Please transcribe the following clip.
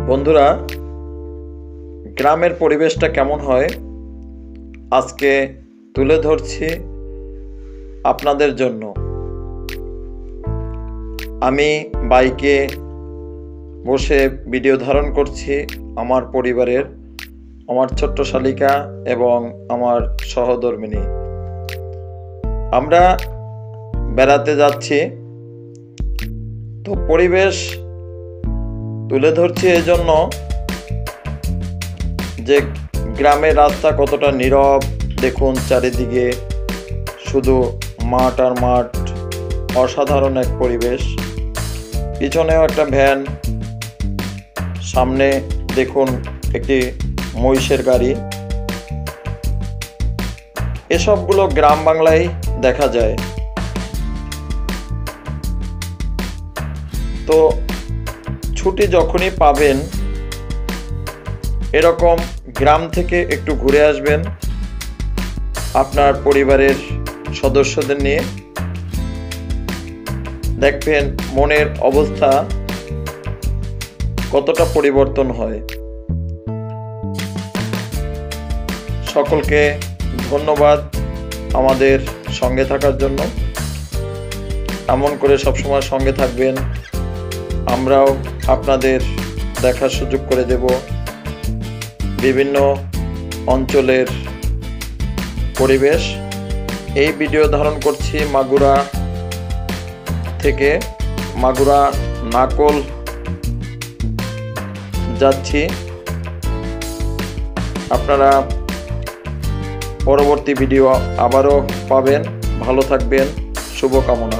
বন্ধুরা, গ্রামের পরিবেশটা কেমন হয় আজকে তুলে ধরছি আপনাদের জন্য। আমি বাইকে বসে ভিডিও ধারণ করছি আমার পরিবারের, আমার ছোট্ট শালিকা এবং আমার সহধর্মিণী। আমরা বেড়াতে যাচ্ছি, তো পরিবেশ তুলে ধরছি এজন্য যে গ্রামের রাস্তা কতটা নীরব। দেখুন, চারিদিকে শুধু মাঠ আর মাঠ, অসাধারণ এক পরিবেশ। পিছনেও একটা ভ্যান, সামনে দেখুন একটি মহিষের গাড়ি। এসবগুলো গ্রাম বাংলায় দেখা যায়। তো ছুটি যখনই পাবেন এরকম গ্রাম থেকে একটু ঘুরে আসবেন আপনার পরিবারের সদস্যদের নিয়ে। দেখবেন মনের অবস্থা কতটা পরিবর্তন হয়। সকলকে ধন্যবাদ আমাদের সঙ্গে থাকার জন্য। এমন করে সবসময় সঙ্গে থাকবেন, আমরাও আপনাদের দেখার সুযোগ করে দেব বিভিন্ন অঞ্চলের পরিবেশ। এই ভিডিও ধারণ করছি মাগুরা থেকে, মাগুরা নাকল যাচ্ছি। আপনারা পরবর্তী ভিডিও আবারও পাবেন। ভালো থাকবেন, শুভকামনা।